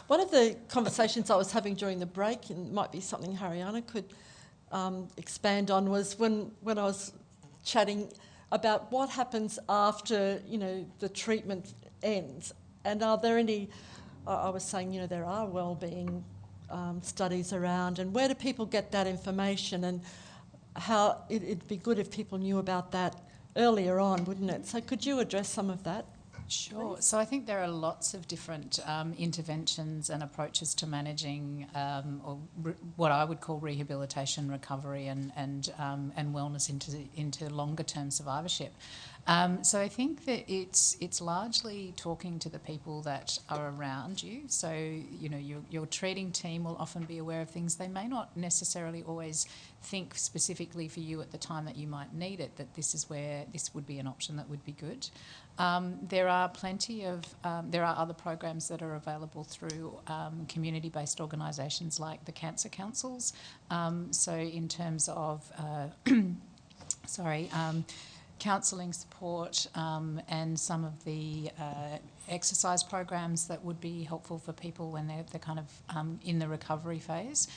One of the conversations I was having during the break, and it might be something Haryana could expand on, was when I was chatting about what happens after, the treatment ends. And are there any, I was saying, there are wellbeing studies around, and where do people get that information, and how it'd be good if people knew about that earlier on, wouldn't it? So could you address some of that? Sure. Please? So I think there are lots of different interventions and approaches to managing what I would call rehabilitation, recovery, and wellness into longer term survivorship. So I think that it's largely talking to the people that are around you. So your treating team will often be aware of things. They may not necessarily always think specifically for you at the time that you might need it, that this is where this would be an option that would be good. There are other programs that are available through community-based organisations like the Cancer Councils. So in terms of, Counselling Support and some of the exercise programs that would be helpful for people when they're kind of in the recovery phase.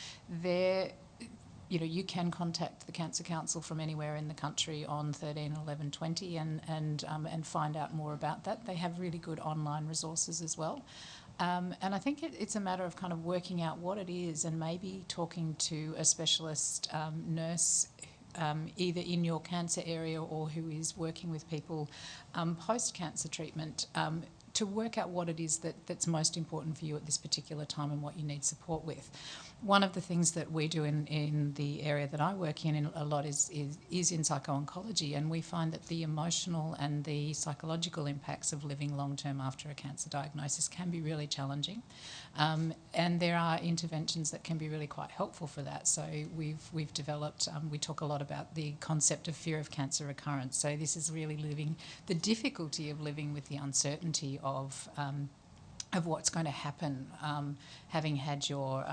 You can contact the Cancer Council from anywhere in the country on 13 11 20 and find out more about that. They have really good online resources as well. And I think it's a matter of kind of working out what it is and maybe talking to a specialist nurse either in your cancer area or who is working with people post-cancer treatment to work out what it is that's most important for you at this particular time and what you need support with. One of the things that we do in the area that I work in a lot is in psycho-oncology, and we find that the emotional and the psychological impacts of living long-term after a cancer diagnosis can be really challenging. And there are interventions that can be really quite helpful for that. So we've developed, we talk a lot about the concept of fear of cancer recurrence. So this is really the difficulty of living with the uncertainty of what's going to happen, having had your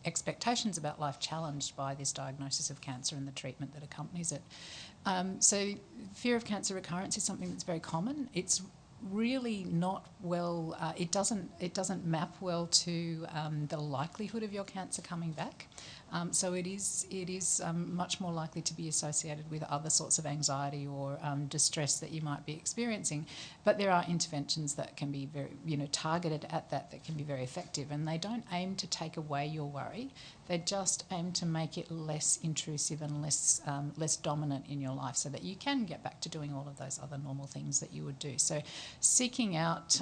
expectations about life challenged by this diagnosis of cancer and the treatment that accompanies it. So fear of cancer recurrence is something that's very common. It's really not well. It doesn't map well to the likelihood of your cancer coming back. So it is much more likely to be associated with other sorts of anxiety or distress that you might be experiencing. But there are interventions that can be very, targeted at that can be very effective, and they don't aim to take away your worry. They just aim to make it less intrusive and less dominant in your life, so that you can get back to doing all of those other normal things that you would do. So seeking out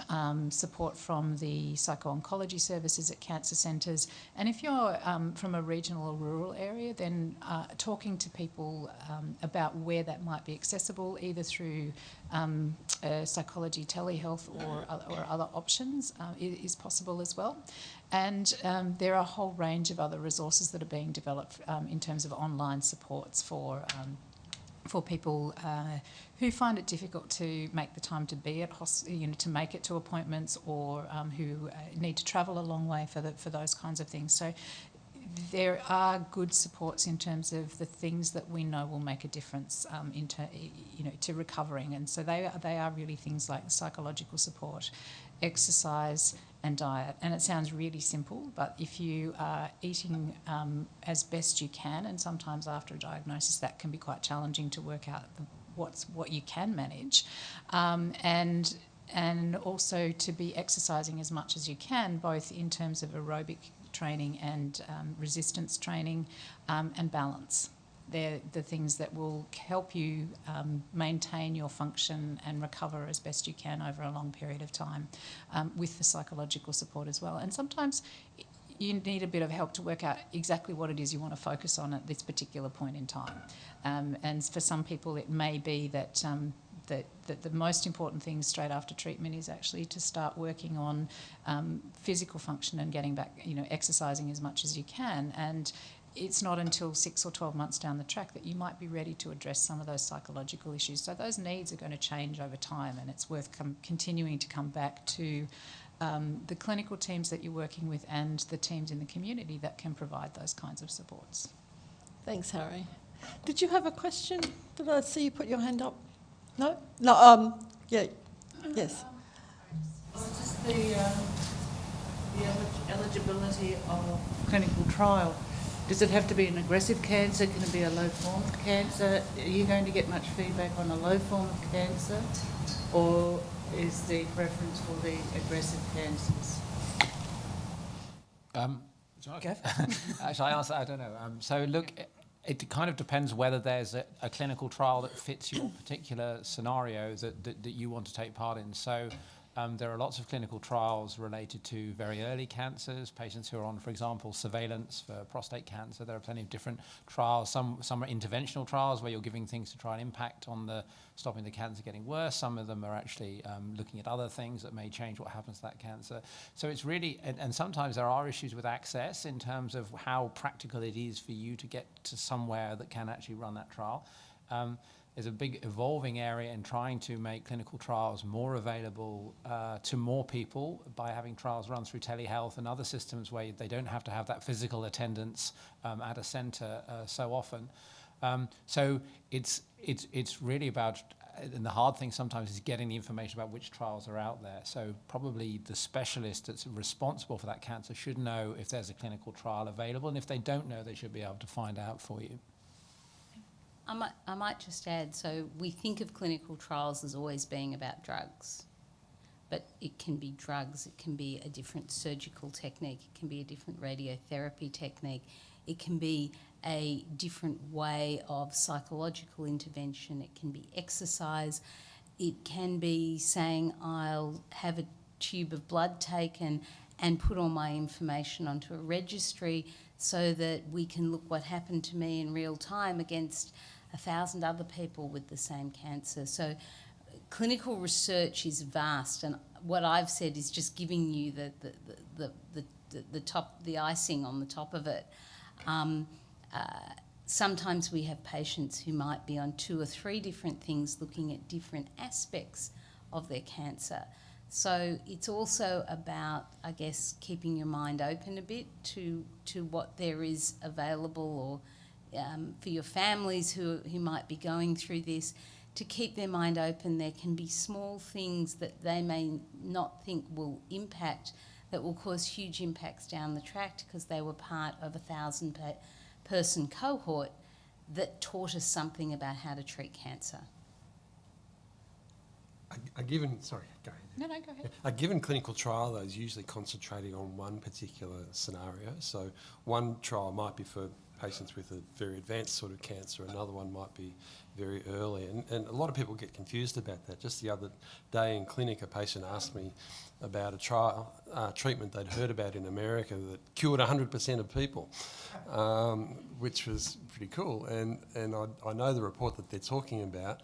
support from the psycho-oncology services at cancer centres, and if you're from a regional or rural area, then talking to people about where that might be accessible, either through psychology, telehealth or other options is possible as well. And there are a whole range of other resources that are being developed in terms of online supports for people who find it difficult to make the time to be at to make it to appointments, or who need to travel a long way for those kinds of things. So there are good supports in terms of the things that we know will make a difference to recovering, and so they are really things like psychological support, exercise and diet. And it sounds really simple, but if you are eating as best you can, and sometimes after a diagnosis that can be quite challenging to work out what you can manage, and also to be exercising as much as you can, both in terms of aerobic training and resistance training and balance. They're the things that will help you maintain your function and recover as best you can over a long period of time, with the psychological support as well. And sometimes you need a bit of help to work out exactly what it is you want to focus on at this particular point in time. And for some people it may be that the most important thing straight after treatment is actually to start working on physical function and getting back, exercising as much as you can. And it's not until 6 or 12 months down the track that you might be ready to address some of those psychological issues. So those needs are going to change over time, and it's worth continuing to come back to the clinical teams that you're working with and the teams in the community that can provide those kinds of supports. Thanks, Harry. Did you have a question? Did I see you put your hand up? No? No, yeah. Yes. Just the eligibility of clinical trial? Does it have to be an aggressive cancer? Can it be a low form of cancer? Are you going to get much feedback on a low form of cancer, or is the preference for the aggressive cancers? Actually, I answer. I don't know. So look, it kind of depends whether there's a clinical trial that fits your particular scenario that you want to take part in. So there are lots of clinical trials related to very early cancers, patients who are on, for example, surveillance for prostate cancer. There are plenty of different trials. Some are interventional trials where you're giving things to try and impact on stopping the cancer getting worse. Some of them are actually looking at other things that may change what happens to that cancer. So it's really, and sometimes there are issues with access in terms of how practical it is for you to get to somewhere that can actually run that trial. There's a big evolving area in trying to make clinical trials more available to more people by having trials run through telehealth and other systems where they don't have to have that physical attendance at a centre so often. So it's really about, and the hard thing sometimes is getting the information about which trials are out there. So probably the specialist that's responsible for that cancer should know if there's a clinical trial available, and if they don't know, they should be able to find out for you. I might just add, so we think of clinical trials as always being about drugs, but it can be drugs, it can be a different surgical technique, it can be a different radiotherapy technique, it can be a different way of psychological intervention, it can be exercise, it can be saying I'll have a tube of blood taken and put all my information onto a registry so that we can look what happened to me in real time against 1,000 other people with the same cancer. So clinical research is vast, and what I've said is just giving you the icing on the top of it. Sometimes we have patients who might be on 2 or 3 different things looking at different aspects of their cancer. So it's also about, I guess, keeping your mind open a bit to what there is available, or for your families who might be going through this, to keep their mind open. There can be small things that they may not think will impact, that will cause huge impacts down the track because they were part of a 1,000-person cohort that taught us something about how to treat cancer. A given clinical trial, though, is usually concentrating on one particular scenario. So one trial might be for patients with a very advanced sort of cancer, another one might be very early. And a lot of people get confused about that. Just the other day in clinic, a patient asked me about a trial treatment they'd heard about in America that cured 100% of people, which was pretty cool. And I know the report that they're talking about.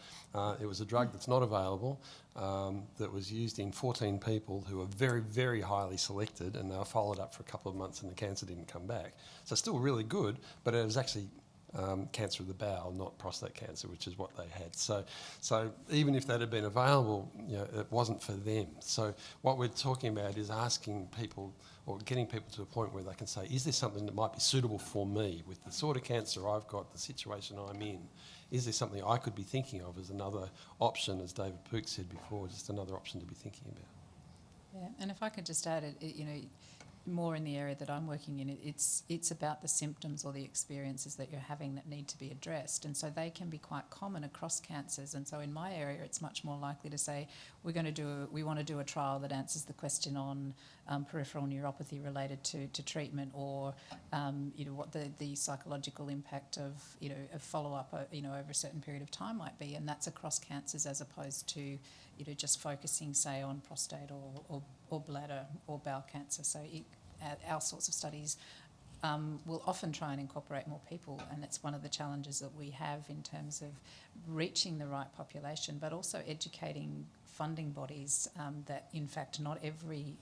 It was a drug that's not available, that was used in 14 people who were very, very highly selected, and they were followed up for a couple of months and the cancer didn't come back. So still really good, but it was actually cancer of the bowel, not prostate cancer, which is what they had. So even if that had been available, it wasn't for them. So what we're talking about is asking people, or getting people to a point where they can say, is there something that might be suitable for me with the sort of cancer I've got, the situation I'm in? Is there something I could be thinking of as another option, as David Pook said before, just another option to be thinking about? Yeah, and if I could just add, more in the area that I'm working in, it's about the symptoms or the experiences that you're having that need to be addressed, and so they can be quite common across cancers. And so in my area, it's much more likely to say we want to do a trial that answers the question on peripheral neuropathy related to treatment, or what the psychological impact of a follow up over a certain period of time might be, and that's across cancers as opposed to just focusing, say, on prostate or bladder or bowel cancer. So our sorts of studies will often try and incorporate more people, and it's one of the challenges that we have in terms of reaching the right population, but also educating funding bodies that, in fact, not every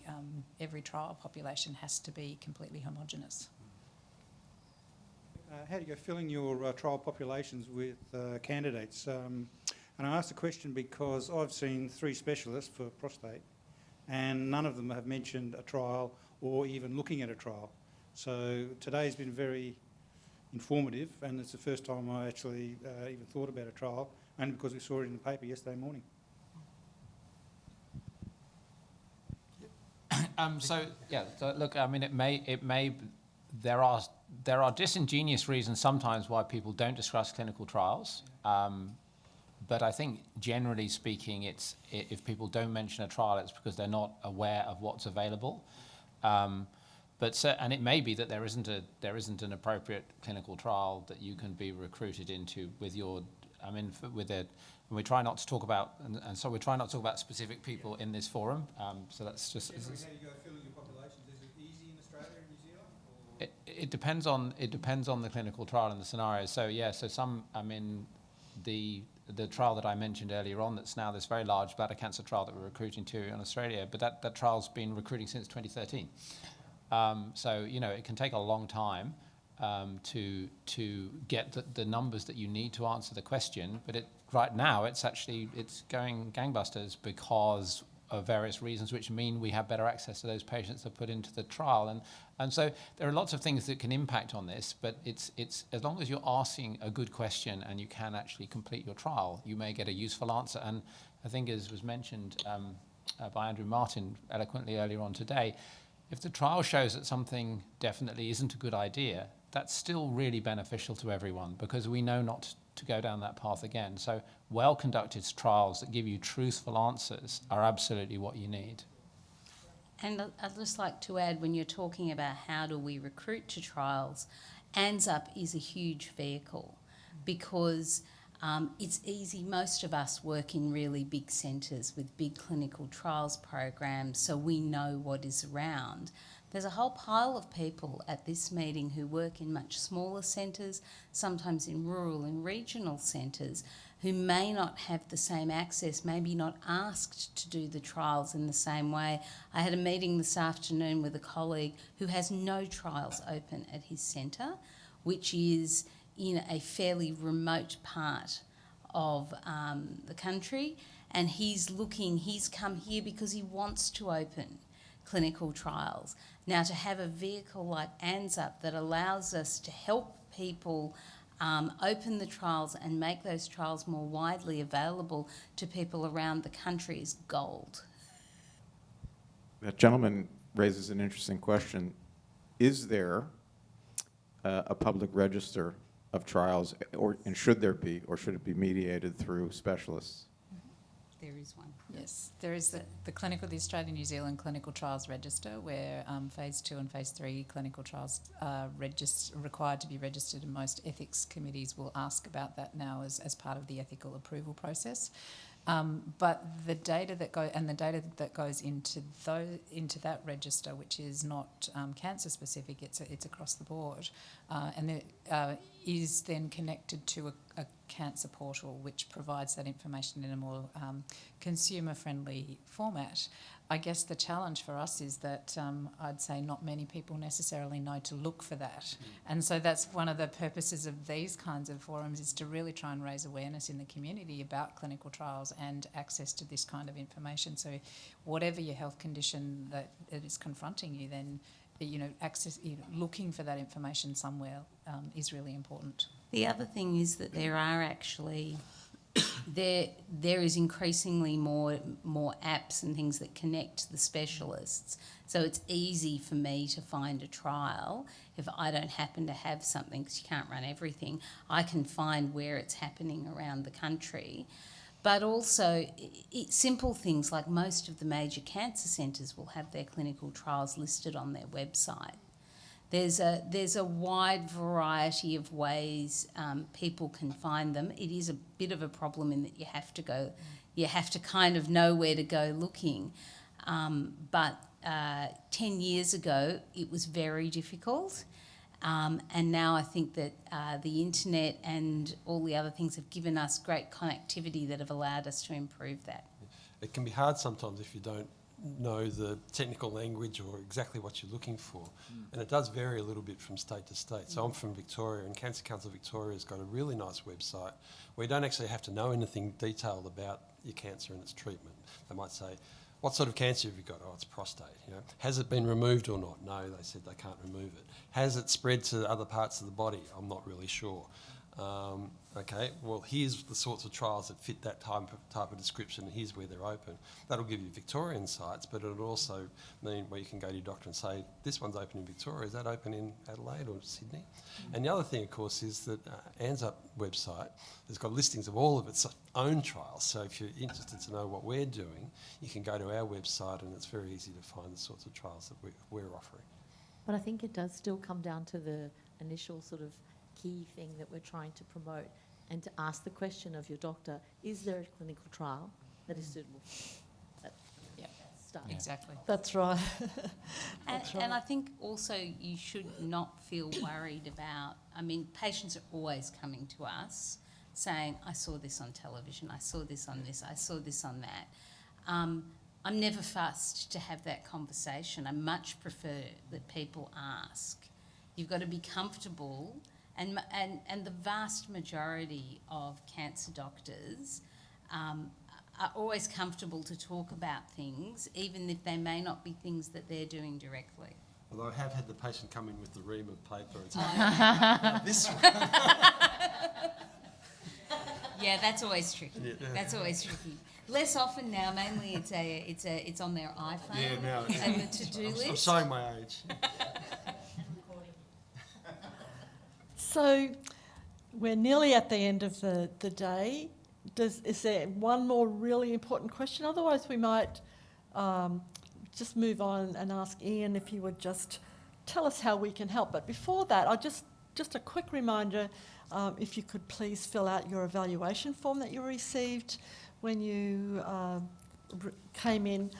trial population has to be completely homogenous. How do you go filling your trial populations with candidates? And I asked the question because I've seen 3 specialists for prostate, and none of them have mentioned a trial or even looking at a trial. So today's been very informative, and it's the first time I actually even thought about a trial, only because we saw it in the paper yesterday morning. So look, I mean, there are disingenuous reasons sometimes why people don't discuss clinical trials. But I think generally speaking, if people don't mention a trial, it's because they're not aware of what's available. And it may be that there isn't an appropriate clinical trial that you can be recruited into with your. I mean, and we try not to talk about, and so we try not to talk about specific people in this forum. So that's just. Generally, how do you go filling your populations? Is it easy in Australia and New Zealand? Or? It depends on the clinical trial and the scenario. So some. I mean, the trial that I mentioned earlier on, that's now this very large bladder cancer trial that we're recruiting to in Australia, but that trial's been recruiting since 2013. So it can take a long time to get the numbers that you need to answer the question, but right now it's going gangbusters because of various reasons, which mean we have better access to those patients that are put into the trial, and so there are lots of things that can impact on this. But it's as long as you're asking a good question and you can actually complete your trial, you may get a useful answer. And I think, as was mentioned by Andrew Martin eloquently earlier on today, if the trial shows that something definitely isn't a good idea, that's still really beneficial to everyone, because we know not to go down that path again. So well-conducted trials that give you truthful answers are absolutely what you need. And I'd just like to add, when you're talking about how do we recruit to trials, ANZUP is a huge vehicle because it's easy. Most of us work in really big centres with big clinical trials programs, so we know what is around. There's a whole pile of people at this meeting who work in much smaller centres, sometimes in rural and regional centres, who may not have the same access, maybe not asked to do the trials in the same way. I had a meeting this afternoon with a colleague who has no trials open at his centre, which is in a fairly remote part of the country, and he's come here because he wants to open clinical trials. Now, to have a vehicle like ANZUP that allows us to help people open the trials and make those trials more widely available to people around the country is gold. That gentleman raises an interesting question. Is there a public register of trials, and should there be, or should it be mediated through specialists? There is one. Yes, there is the Australian New Zealand Clinical Trials Register, where Phase 2 and Phase 3 clinical trials are required to be registered, and most ethics committees will ask about that now as part of the ethical approval process. But the data that goes into that register, which is not cancer specific, it's across the board, and it is then connected to a cancer portal, which provides that information in a more consumer-friendly format. I guess the challenge for us is that I'd say not many people necessarily know to look for that. And so that's one of the purposes of these kinds of forums, is to really try and raise awareness in the community about clinical trials and access to this kind of information. So whatever your health condition that is confronting you, then looking for that information somewhere is really important. The other thing is that there are actually there is increasingly more apps and things that connect the specialists. So it's easy for me to find a trial. If I don't happen to have something, because you can't run everything, I can find where it's happening around the country. But also simple things like most of the major cancer centres will have their clinical trials listed on their website. There's a wide variety of ways people can find them. It is a bit of a problem in that you have to kind of know where to go looking. But 10 years ago, it was very difficult. And now I think that the internet and all the other things have given us great connectivity that have allowed us to improve that. It can be hard sometimes if you don't know the technical language or exactly what you're looking for. And it does vary a little bit from state to state. So I'm from Victoria, and Cancer Council Victoria has got a really nice website where you don't actually have to know anything detailed about your cancer and its treatment. They might say, what sort of cancer have you got? Oh, it's prostate. Has it been removed or not? No, they said they can't remove it. Has it spread to other parts of the body? I'm not really sure. Okay, well, here's the sorts of trials that fit that type of description, and here's where they're open. That'll give you Victorian sites, but it'll also mean where you can go to your doctor and say, this one's open in Victoria, is that open in Adelaide or Sydney? And the other thing, of course, is that ANZUP website has got listings of all of its own trials, so if you're interested to know what we're doing, you can go to our website, and it's very easy to find the sorts of trials that we're offering. But I think it does still come down to the initial sort of key thing that we're trying to promote, and to ask the question of your doctor, is there a clinical trial that is suitable? Yep. Start. Exactly. That's right. And I think also you should not feel worried about, I mean, patients are always coming to us saying, I saw this on television, I saw this on this, I saw this on that. I'm never fussed to have that conversation. I much prefer that people ask. You've got to be comfortable, and the vast majority of cancer doctors are always comfortable to talk about things, even if they may not be things that they're doing directly. Although I have had the patient come in with the ream of paper and say, this one. Yeah, that's always tricky. Yeah. That's always tricky. Less often now. Mainly, it's on their iPhone. Yeah, now and the to-do list. I'm showing my age. So we're nearly at the end of the day. Is there one more really important question? Otherwise, we might just move on and ask Ian if he would just tell us how we can help. But before that, I'll just a quick reminder, if you could please fill out your evaluation form that you received when you came in.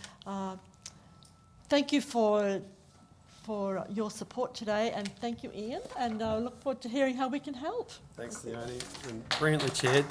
Thank you for your support today, and thank you, Ian, and I look forward to hearing how we can help. Thanks, Leonie, and brilliantly chaired.